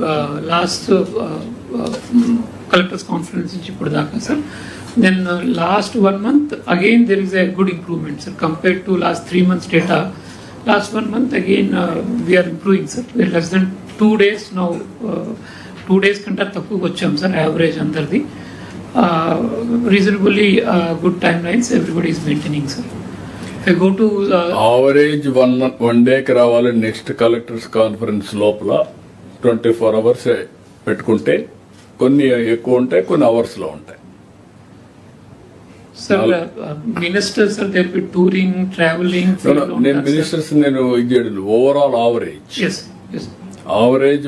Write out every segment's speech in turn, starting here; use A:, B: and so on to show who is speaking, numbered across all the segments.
A: Last collectors conference నుంచి ఇప్పుడు దాకా sir. Then last 1 month again there is a good improvement sir compared to last 3 months data. Last 1 month again we're improving sir. We're less than 2 days now. 2 days కంటే తక్కువకి వచ్చాం sir average అందరిది. Reasonably good timelines everybody is maintaining sir. Go to
B: average one డేకి రావాలి. Next collectors conference లోపల 24 hours పెట్టుకుంటే కొన్ని ఎక్కువ ఉంటాయి, కొన్ని అవర్స్ లో ఉంటాయి.
A: Sir minister sir they be touring travelling.
B: నేను మినిస్టర్స్ నేను ఇది ఓవరాల్ ఆవరేజ్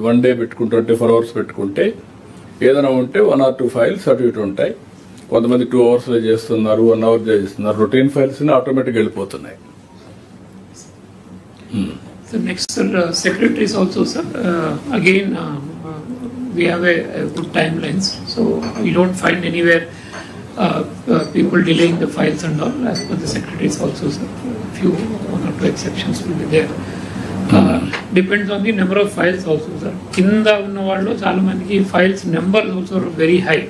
B: వన్ డే పెట్టుకుంటే 24 hours పెట్టుకుంటే ఏదైనా ఉంటే 1 or 2 files అటు ఇటు ఉంటాయి. కొంతమంది 2 hours లో చేస్తున్నారు, 1 hour చేస్తున్నారు. రొటీన్ ఫైల్స్ ఆటోమేటిక్ వెళ్ళిపోతున్నాయి.
A: So next, sir, secretaries also, sir. Again, we have a good timelines, so we don't find anywhere people delaying the files and all. As per the secretaries also, sir. Few 1 or 2 exceptions will be there. Depends on the number of files also, sir. Kinda unna vallo chaala mandiki files numbers also are very high.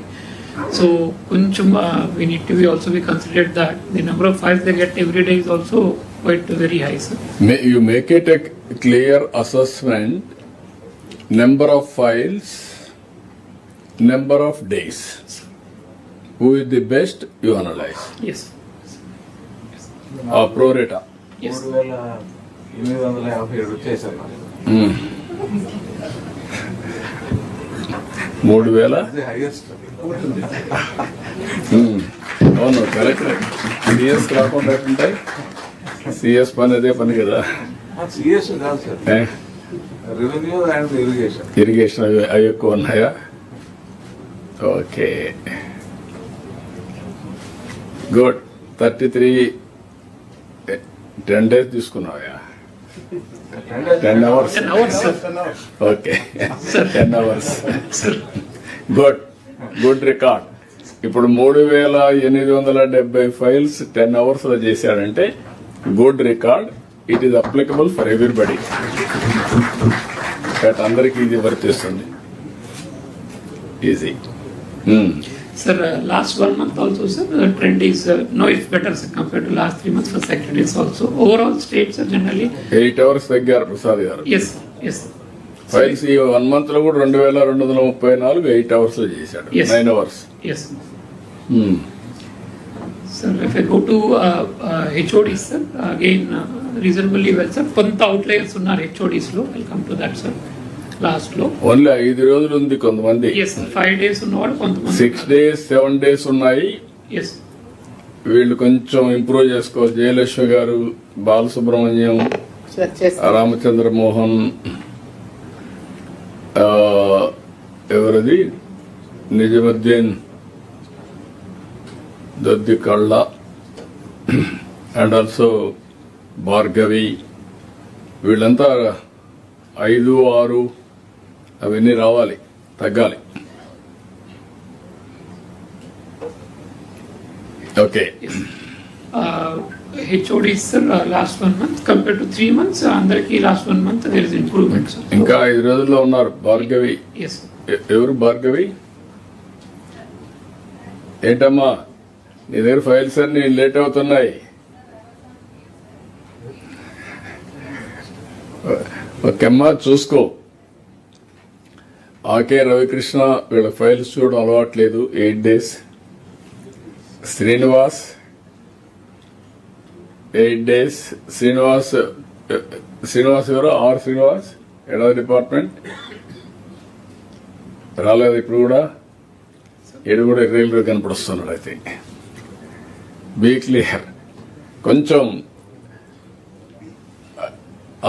A: So koncham we need to be also be considered that the number of files they get every day is also quite very high, sir.
B: You make it a clear assessment, number of files, number of days. Who is the best, you analyze.
A: Yes.
B: Pro rata.
A: Yes.
C: 3,857 వచ్చేసారు.
B: 3,000
C: highest.
B: అవును, correct. CS రాకుండా ఉంటాయి. CS పని అదే పని కదా.
C: CS కాదు sir, revenue and
B: irrigation అవి ఎక్కువ ఉన్నాయా? Okay, good. 33 10 days తీసుకున్నావా? 10 hours.
A: 10 hours, sir.
B: Okay, 10 hours. Good record. ఇప్పుడు 3,870 ఫైల్స్ 10 hours లో చేశాడంటే good record. It is applicable for everybody. అందరికి ఇది వర్తిస్తుంది. Easy.
A: Sir, last 1 month also, sir, the trend is no, it's better, sir, compared to last 3 months for secretaries also. Overall states are generally
B: 8 hours తగ్గారు Prasad గారు.
A: yes.
B: Files ఈ 1 month లో కూడా 2,234 8 hours లో చేశాడు.
A: Yes.
B: 9 hours.
A: Yes. Sir, if I go to HODs, sir, again reasonably well, sir. కొంత outliers ఉన్నారు HODs లో. I'll come to that, sir. Last లో
B: ఓన్లీ 5 రోజులు ఉంది కొంతమంది.
A: 5 days ఉన్నవాడు కొంతమంది.
B: 6 days 7 days ఉన్నాయి. వీళ్ళు కొంచెం ఇంప్రూవ్ చేసుకోవచ్చు. జయలక్ష్మి గారు, బాలసుబ్రహ్మణ్యం, రామచంద్ర మోహన్, ఎవరిది నిజముద్దీన్, దొద్ది కళ్ళ అండ్ ఆల్సో భార్గవి, వీళ్ళంతా 5, 6 అవన్నీ రావాలి, తగ్గాలి. Okay.
A: HODs, sir, last 1 month compared to 3 months, అందరికి last 1 month there is improvement, sir.
B: ఇంకా 5 రోజుల్లో ఉన్నారు. భార్గవి.
A: Yes.
B: ఎవరు భార్గవి? ఏంటమ్మా నీ దగ్గర ఫైల్స్ అన్ని లేట్ అవుతున్నాయి. ఓకేమ్మా, చూసుకో. ఆకే రవికృష్ణ, వీళ్ళ ఫైల్స్ చూడడం అలవాట్లేదు. 8 days. శ్రీనివాస్ 8 days. శ్రీనివాస్ ఎవరు? ఆర్ శ్రీనివాస్, ఎడవ డిపార్ట్మెంట్. రాలేదు ఇప్పుడు కూడా. ఏడు కూడా రైల్వే కనపడుస్తున్నాడు. అయితే బీ క్లియర్. కొంచెం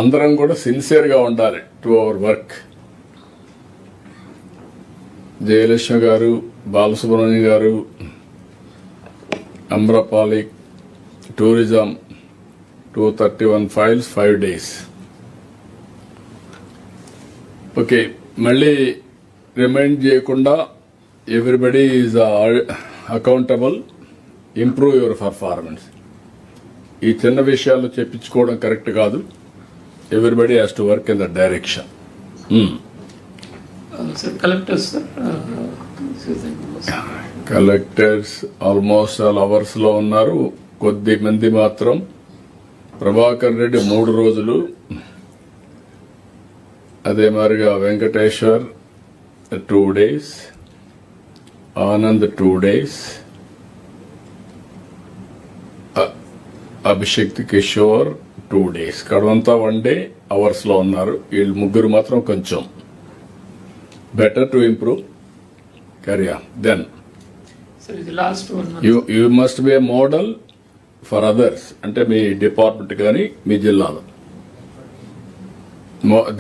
B: అందరం కూడా సిన్సియర్ గా ఉండాలి టు అవర్ వర్క్. జయలక్ష్మి గారు, బాలసుబ్రహ్మణ్యం గారు, Amrapali, tourism 231 files 5 days. Okay, మళ్ళీ రిమైండ్ చేయకుండా everybody is accountable. Improve your performance. ఈ చిన్న విషయాలు చెప్పించుకోవడం కరెక్ట్ కాదు. Everybody has to work in that direction.
A: sir, collectors, sir.
B: Collectors almost all hours లో ఉన్నారు. కొద్ది మంది మాత్రం ప్రభాకర్ రెడ్డి 3 రోజులు, అదే మాదిరిగా Venkateshwar 2 days, Anand 2 days, Abhishek Kishore 2 days. కడవంతా 1 day hours లో ఉన్నారు. వీళ్ళు ముగ్గురు మాత్రం కొంచెం better to improve. Carry on. Then
A: Sir, the last one.
B: you must be a model for others. అంటే మీ డిపార్ట్మెంట్ కానీ మీ జిల్లాలో.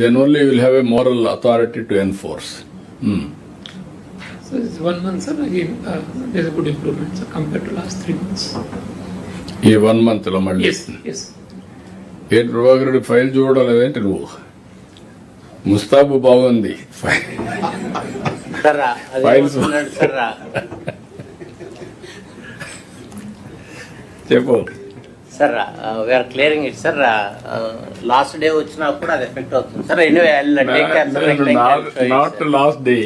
B: Then only you will have a moral authority to enforce.
A: So it's 1 month, sir. Again, there's a good improvement, sir, compared to last 3 months.
B: ఈ 1 month లో మళ్ళీ
A: Yes, yes.
B: ఏంటి Prabhakar Reddy file చూడలేదేంటి నువ్వు? ముస్తాబు బాగుంది.
D: సర్రా అది
B: Files.
D: ఏమంటున్నాడు సర్రా
B: చెప్పు.
D: సర్రా we are clearing it sir. Last day వచ్చినా కూడా అది ఎఫెక్ట్ అవుతుంది sir. Anyway
B: not last day,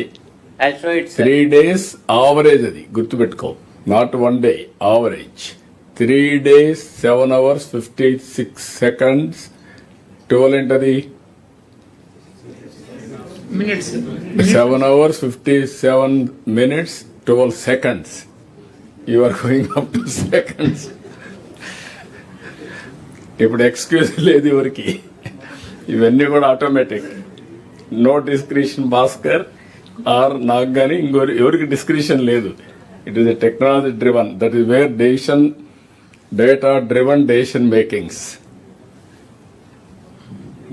D: I show it
B: 3 days average. అది గుర్తుపెట్టుకో. Not 1 day average. 3 days 7 hours 56 seconds. 12 ఏంటది?
A: Minutes, sir.
B: 7 hours 57 minutes 12 seconds. You are going up to seconds. ఇప్పుడు excuse లేదు ఎవరికి. ఇవన్నీ కూడా automatic. No discretion Bhaskar or నాకు కానీ ఇంకోరి ఎవరికి డిస్క్రిషన్ లేదు. It is a technology driven. That is where decision data driven decision makings.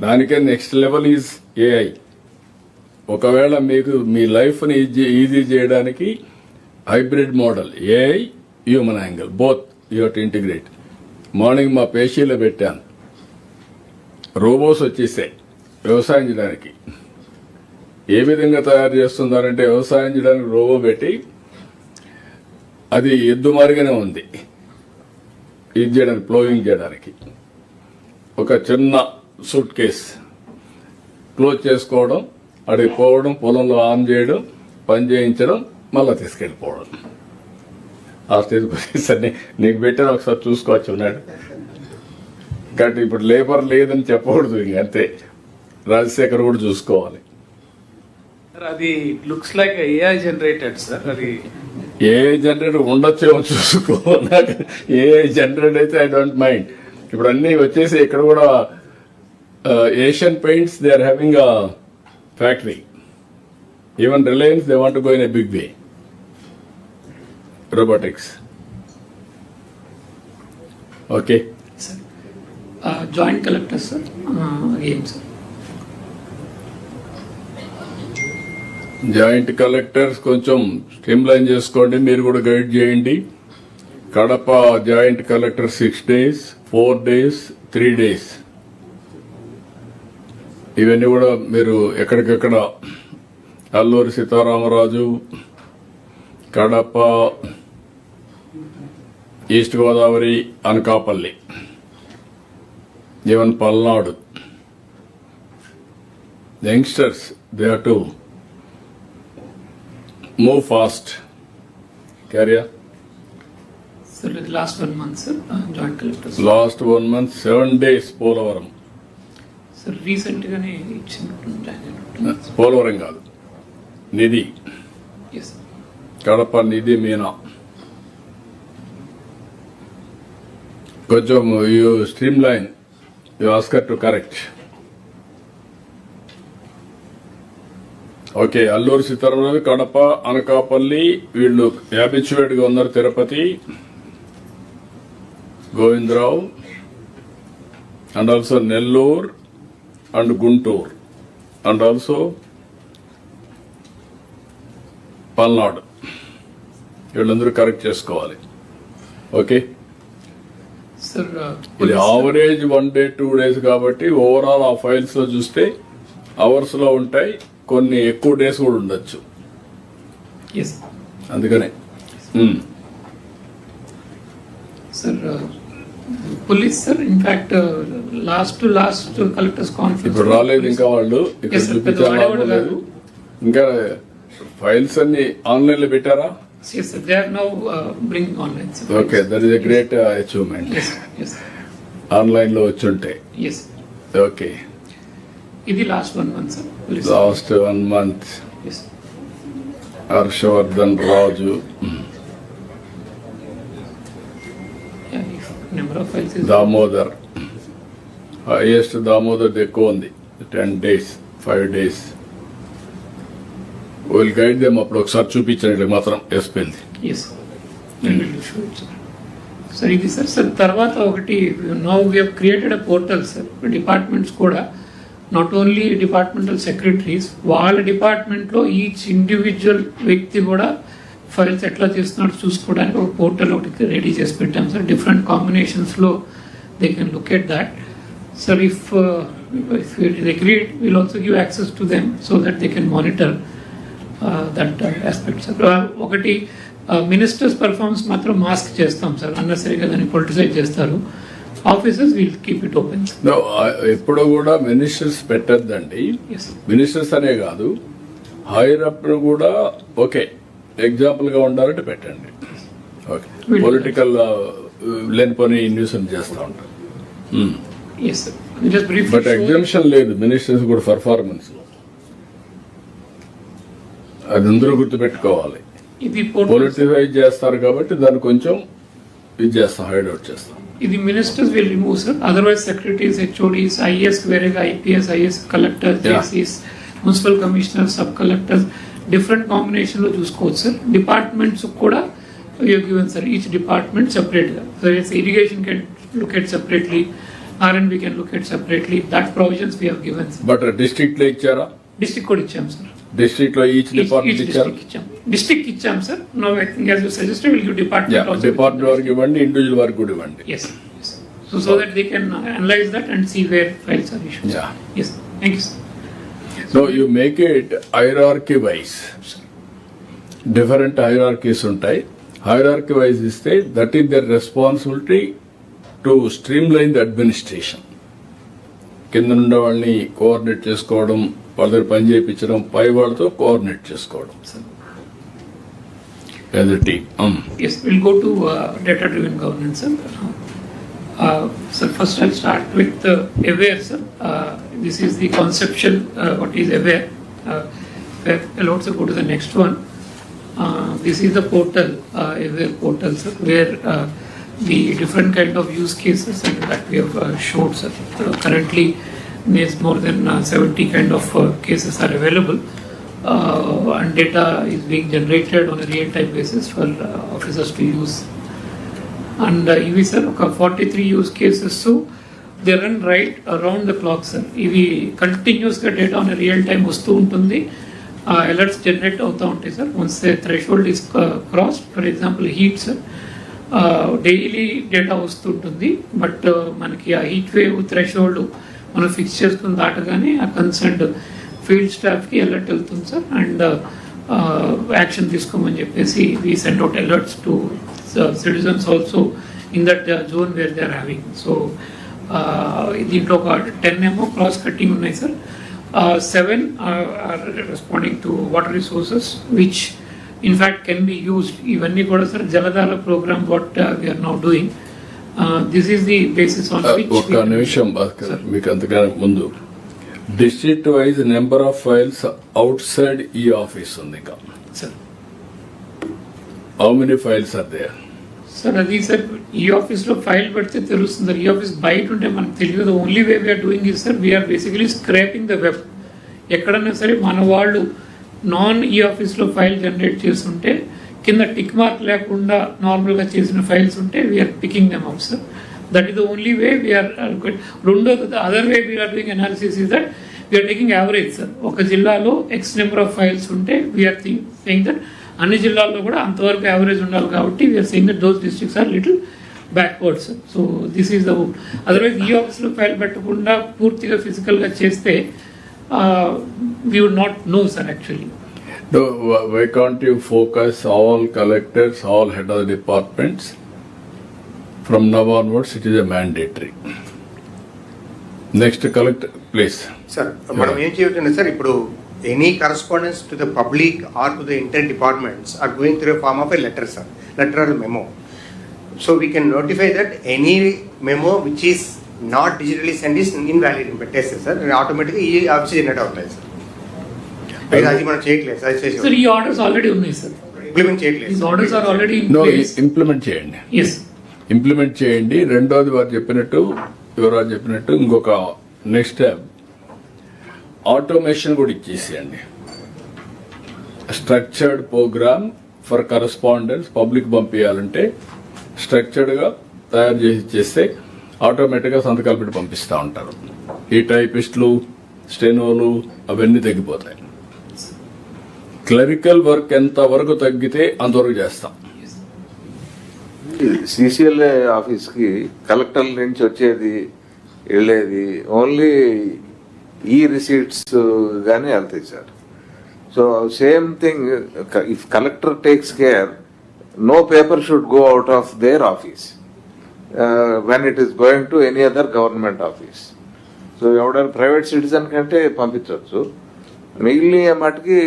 B: దానికే నెక్స్ట్ లెవెల్ ఈజ్ ఏఐ. ఒకవేళ మీకు మీ లైఫ్ని ఈజీ చేయడానికి hybrid model AI human angle both you to integrate. Morning మా పేషీలో పెట్టాను. రోబోస్ వచ్చేసాయి వ్యవసాయం చేయడానికి. ఏ విధంగా తయారు చేస్తున్నారంటే వ్యవసాయం చేయడానికి రోబో పెట్టి అది ఎద్దు మారిగానే ఉంది ఇది చేయడానికి, ప్లోయింగ్ చేయడానికి. ఒక చిన్న సూట్ కేస్ క్లోజ్ చేసుకోవడం, అడిగి పోవడం, పొలంలో ఆన్ చేయడం, పని చేయించడం, మళ్ళా తీసుకెళ్ళిపోవడం. ఆ స్టేజ్కి వచ్చేసరి నీకు పెట్టాను ఒకసారి చూసుకోవచ్చు ఉన్నాడు. కాబట్టి ఇప్పుడు లేబర్ లేదని చెప్పకూడదు, ఇంకంతే. రాజశేఖర్ కూడా చూసుకోవాలి.
E: అది looks like AI generated sir. అది
B: ఏఐ జనరేటర్ ఉండొచ్చేమో చూసుకో. నాకు ఏఐ జనరేట్ అయితే ఐ డోంట్ మైండ్. ఇప్పుడు అన్ని వచ్చేసి ఇక్కడ కూడా Asian Paints they are having a factory. Even Reliance they want to go in a big way. Robotics. Okay.
A: Sir. Joint collectors, sir. Again, sir.
B: Joint collectors కొంచెం streamline చేసుకోండి, మీరు కూడా guide చేయండి. Kadapa joint collector 6 days, 4 days, 3 days. ఇవన్నీ కూడా మీరు ఎక్కడికెక్కడ Alluri Sitaramaraju, Kadapa, east Godavari, Anakapalli, even Palnadu. Youngsters they are to move fast. Carry on.
A: Sir, the last 1 month, sir. Joint collectors.
B: Last 1 month, 7 days Polavaram.
A: Sir, recent గానే ఇచ్చిన
B: పోలవరం కాదు, నిధి.
A: yes.
B: కడప నిధి మీనా. కొంచెం you streamline, you ask her to correct. Okay. Alluri Sitaramaraju, Kadapa, Anakapalli వీళ్ళు habituate గా ఉన్నారు. Tirupati, Govindarao and also Nellore and Guntur and also Palnadu. వీళ్ళందరూ correct చేసుకోవాలి. Okay.
A: Sir,
B: ఇది ఆవరేజ్ 1 day 2 days కాబట్టి ఓవరాల్ ఆ ఫైల్స్ లో చూస్తే అవర్స్ లో ఉంటాయి, కొన్ని ఎక్కువ డేస్ కూడా ఉండొచ్చు.
A: yes.
B: అందుకనే
A: Sir, police, sir. In fact, last collectors conference.
B: ఇప్పుడు రాలేదు ఇంకా వాళ్ళు. ఇక్కడ
A: Yes, sir.
B: చూపించాలి
A: వాడేవాడు కాదు.
B: ఇంకా ఫైల్స్ అన్ని ఆన్లైన్ లో పెట్టారా?
A: Yes, sir. They are now bringing online, sir.
B: Okay, that is a great achievement.
A: Yes, yes,
B: online లో వచ్చుంటాయి.
A: yes.
B: ఓకే,
A: ఇది last 1 month, sir.
B: Last 1 month.
A: Yes.
B: Harshavardhan Raju,
A: Yeah, if number of files is
B: Damodar, highest Damodar ఎక్కువ ఉంది, 10 days, 5 days. Will guide them. అప్పుడు ఒకసారి చూపించండి మాత్రం ఎస్పెల్ది.
A: yes. I will show it, sir. Sir, ఇది సార్ తర్వాత ఒకటి now we have created a portal sir. Departments కూడా నాట్ ఓన్లీ డిపార్ట్మెంటల్ సెక్రటరీస్, వాళ్ళ డిపార్ట్మెంట్లో ఈచ్ ఇండివిజువల్ వ్యక్తి కూడా ఫైల్స్ ఎట్లా చేస్తున్నాడో చూసుకోవడానికి ఒక పోర్టల్ ఒకటి రెడీ చేసి పెట్టాం సార్. డిఫరెంట్ కాంబినేషన్స్లో they can look at that. Sir if it is agreed will also give access to them so that they can monitor that aspect sir. ఒకటి మినిస్టర్స్ పర్ఫార్మెన్స్ మాత్రం మాస్క్ చేస్తాం sir, అన్నెసరీగా దాన్ని politicize చేస్తారు. Offices will keep it open.
B: ఎప్పుడు కూడా ministers పెట్టద్దండి.
A: Yes
B: ministers అనే కాదు, హైర్ అప్ కూడా ఓకే ఎగ్జాంపుల్ గా ఉండాలంటే పెట్టండి. ఓకే, పొలిటికల్ లేనిపోని న్యూస్ చేస్తూ ఉంటారు.
A: Yes sir. Just brief
B: but exemption లేదు మినిస్టర్స్ కూడా పర్ఫార్మెన్స్. అది అందరూ గుర్తుపెట్టుకోవాలి.
A: ఇది పోర్టల్
B: పొలిటిసైజ్ చేస్తారు కాబట్టి దాన్ని కొంచెం ఇది చేస్తాం, హైడ్ అవుట్ చేస్తాం.
A: ఇది ministers will remove sir. Otherwise secretaries, HODs, IAS వేరేగా, ఐపీఎస్, ఐఏఎస్, కలెక్టర్, జేసీస్, municipal commissioner, sub collector, different combination లో చూసుకోవచ్చు సార్. డిపార్ట్మెంట్స్ కూడా given sir, each department separate గా. So irrigation can look at separately, R&B can look at separately. That provisions we have given sir.
B: But district లో ఇచ్చారా?
A: District కూడా ఇచ్చాం sir.
B: District లో each department ఇచ్చారు.
A: District ఇచ్చాం sir. No I think as you suggested will give department also.
B: Department వరకు ఇవ్వండి, individual వరకు కూడా ఇవ్వండి.
A: Yes. Yes. So that they can analyze that and see where files are issued.
B: Yeah.
A: Yes. Thank you, sir.
B: So you make it hierarchy wise. Different hierarchies ఉంటాయి. Hierarchy wise ఇస్తే that is their responsibility to streamline the administration. కింద నుండి వాళ్ళని coordinate చేసుకోవడం, వాళ్ళ దగ్గర పని చేయించడం, పై వాళ్ళతో కోఆర్డినేట్ చేసుకోవడం. As a team.
A: Yes, we'll go to data-driven governance, sir. Sir, first I'll start with Aware, sir. This is the conceptual, what is Aware. I'll also go to the next one. This is the portal, Aware portal, sir, where the different kind of use cases and that we have showed, sir. Currently, there's more than 70 kind of cases are available. And data is being generated on a real-time basis for officers to use. And ఇవి sir ఒక 43 use cases they run right around the clock sir. ఇవి కంటిన్యూస్గా data on real time వస్తూ ఉంటుంది, alerts generate అవుతూ ఉంటాయి sir. Once the threshold is cross, for example heat sir, daily data వస్తుంటుంది. But మనకి ఆ హీట్ వేవ్ థ్రెషోల్డ్ మనం ఫిక్స్ చేసుకుని దాటగానే ఆ కన్సర్న్డ్ ఫీల్డ్ స్టాఫ్కి అలర్ట్ వెళ్తుంది సార్. అండ్ యాక్షన్ తీసుకోమని చెప్పేసి we send out alerts to citizens also in that zone where they are having. So దీంట్లో ఒక 10 ఏమో క్రాస్ కట్టింగ్ ఉన్నాయి sir. 7 are responding to water resources which in fact can be used. ఇవన్నీ కూడా sir Jaladhara program what we are now doing. This is the basis on which
B: ఒక నిమిషం భాస్కర్, మీకు అంతకన్నా ముందు district wise number of files outside ఈ office ఉంది. ఇంకా
A: sir
B: how many files are there?
A: Sir అది సార్ ఈ ఆఫీస్లో ఫైల్ పెడితే తెలుస్తుంది సార్. ఈ ఆఫీస్ బయట ఉంటే మనకు తెలియదు. Only way we are doing is sir, we're basically scraping the web. ఎక్కడన్నా సరే మన వాళ్ళు నాన్ ఈ ఆఫీస్లో ఫైల్ జనరేట్ చేస్తుంటే కింద టిక్ మార్క్ లేకుండా నార్మల్గా చేసిన ఫైల్స్ ఉంటే we are picking them out sir. That is the only way we are. రెండోది other way we are doing analysis is that we are taking average sir. ఒక జిల్లాలో ఎక్స్ నెంబర్ ఆఫ్ ఫైల్స్ ఉంటే వీఆర్ థింకింగ్ దట్ అన్ని జిల్లాల్లో కూడా అంతవరకు యావరేజ్ ఉండాలి కాబట్టి we are saying that those districts are little backwards. So this is the. Otherwise ఈ ఆఫీస్లో ఫైల్ పెట్టకుండా పూర్తిగా ఫిజికల్గా చేస్తే we would not know sir actually.
B: No, why can't you focus all collectors, all head of the departments? From now onwards, it is a mandatory. Next collector, please.
F: Sir మనం ఏం చేయొచ్చండి sir, ఇప్పుడు any correspondence to the public or to the inter departments are going through a form of a letter, sir, letter or memo. So we can notify that any memo which is not digitally sent is invalid in పెట్టేస్తే sir ఆటోమేటిక్గా ఈ office generate అవుతాయి sir. అది మనం చేయట్లేదు sir,
A: sir ఈ orders already ఉన్నాయి sir,
F: implement చేయట్లేదు.
A: These orders are already in
B: no
A: place.
B: Implement చేయండి,
A: ఎస్
B: ఇంప్లిమెంట్ చేయండి. రెండోది వారు చెప్పినట్టు యువరాజ్ చెప్పినట్టు ఇంకొక నెక్స్ట్ స్టెప్ ఆటోమేషన్ కూడా ఇచ్చేసేయండి. Structured program for correspondence public పంపించాలంటే స్ట్రక్చర్డ్గా తయారు చేసి ఇచ్చేస్తే ఆటోమేటిక్గా సంతకాలు పెట్టి పంపిస్తూ ఉంటారు. ఈ టైపిస్టులు స్టెనోలు అవన్నీ తగ్గిపోతాయి. క్లరికల్ వర్క్ ఎంత వరకు తగ్గితే అంతవరకు చేస్తాం.
C: సిసిఎల్ఏ ఆఫీస్ కి కలెక్టర్ నుంచి వచ్చేది వెళ్ళేది ఓన్లీ ఈ రిసీట్స్ గానే వెళ్తాయి sir. So same thing if collector takes care, no paper should go out of their office when it is going to any other government office. So ఎవడైనా private citizen కంటే పంపించవచ్చు. మిగిలిన మటుకి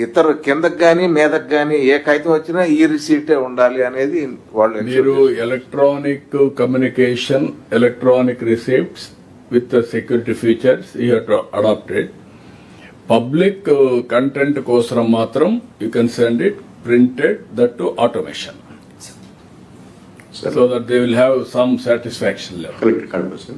C: ఇతర కిందకి గానీ మీదకి గానీ ఏ కాగితం వచ్చినా ఈ రిసీటే ఉండాలి అనేది వాళ్ళు.
B: మీరు electronic communication, electronic receipts with security features you have adapted. Public content కోసం మాత్రం you can send it printed that to automation so that they will have some satisfaction level.
F: Collector కాదు సార్.